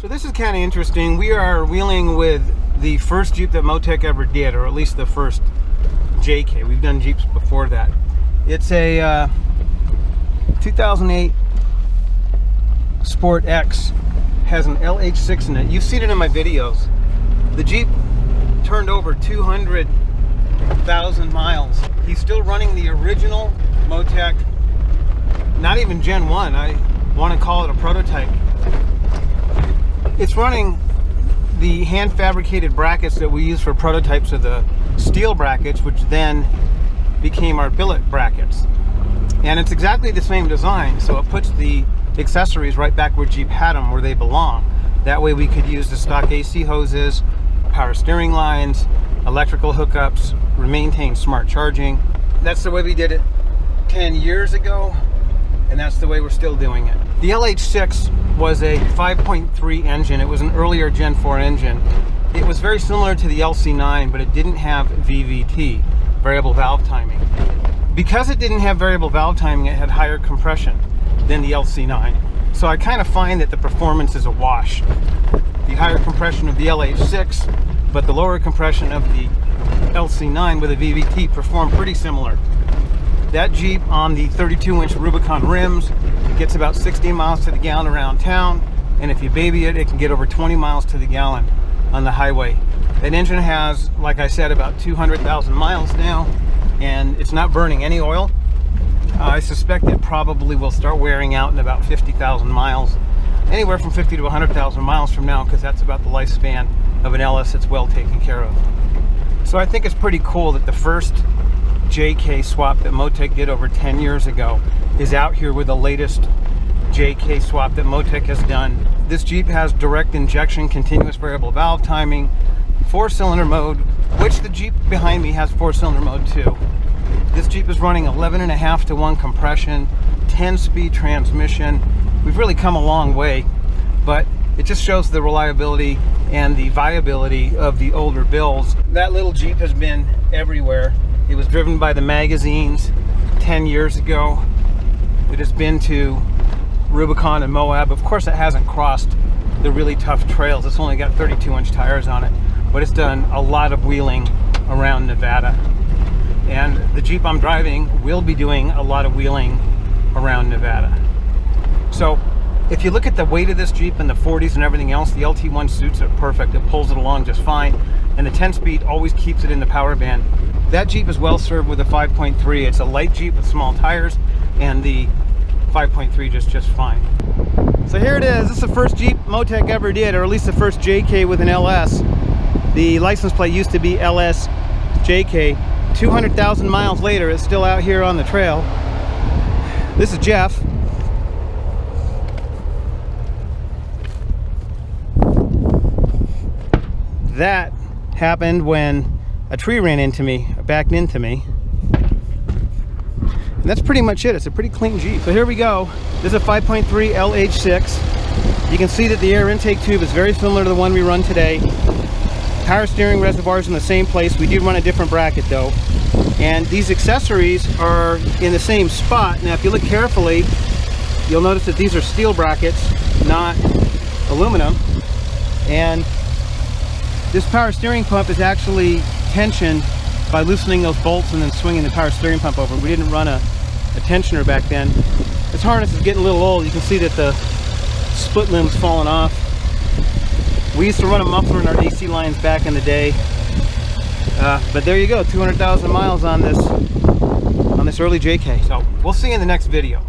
So this is kind of interesting. We are wheeling with the first Jeep that MoTech ever did, or at least the first JK. We've done Jeeps before that. It's a 2008 Sport X, has an LH6 in it. You've seen it in my videos. The Jeep turned over 200,000 miles. He's still running the original MoTech, not even Gen 1. I want to call it a prototype. It's running the hand fabricated brackets that we use for prototypes of the steel brackets, which then became our billet brackets. And it's exactly the same design, so it puts the accessories right back where Jeep had them, where they belong. That way we could use the stock AC hoses, power steering lines, electrical hookups, maintain smart charging. That's the way we did it 10 years ago, and that's the way we're still doing it. The LH6 was a 5.3 engine. It was an earlier Gen 4 engine. It was very similar to the LC9, but it didn't have VVT, variable valve timing. Because it didn't have variable valve timing, it had higher compression than the LC9. So I kind of find that the performance is a wash. The higher compression of the LH6, but the lower compression of the LC9 with a VVT performed pretty similar. That Jeep on the 32-inch Rubicon rims, it gets about 60 miles to the gallon around town, and if you baby it, it can get over 20 miles to the gallon on the highway. That engine has, like I said, about 200,000 miles now, and it's not burning any oil. I suspect it probably will start wearing out in about 50,000 miles, anywhere from 50 to 100,000 miles from now, because that's about the lifespan of an LS that's well taken care of. So I think it's pretty cool that the first JK swap that MoTech did over 10 years ago is out here with the latest JK swap that MoTech has done. This Jeep has direct injection, continuous variable valve timing, 4-cylinder mode, which the Jeep behind me has 4-cylinder mode too. This Jeep is running 11.5 to 1 compression, 10-speed transmission. We've really come a long way, but it just shows the reliability and the viability of the older builds. That little Jeep has been everywhere. It was driven by the magazines 10 years ago. It has been to Rubicon and Moab. Of course, it hasn't crossed the really tough trails. It's only got 32-inch tires on it, but it's done a lot of wheeling around Nevada. And the Jeep I'm driving will be doing a lot of wheeling around Nevada. So if you look at the weight of this Jeep and the 40s and everything else, the LT1 suits it perfect. It pulls it along just fine, and the 10-speed always keeps it in the power band. That Jeep is well served with a 5.3. It's a light Jeep with small tires, and the 5.3 just fine. So here it is. This is the first Jeep MoTech ever did, or at least the first JK with an LS. The license plate used to be LS JK. 200,000 miles later, it's still out here on the trail. This is Jeff. That happened when a tree ran into me, backed into me. And that's pretty much it. It's a pretty clean Jeep. So here we go. This is a 5.3 LH6. You can see that the air intake tube is very similar to the one we run today. Power steering reservoirs in the same place. We do run a different bracket though. And these accessories are in the same spot. Now if you look carefully, you'll notice that these are steel brackets, not aluminum. And this power steering pump is actually tensioned by loosening those bolts and then swinging the power steering pump over. We didn't run a tensioner back then. This harness is getting a little old. You can see that the split limb's falling off. We used to run a muffler in our AC lines back in the day. But there you go, 200,000 miles on this early JK. So we'll see you in the next video.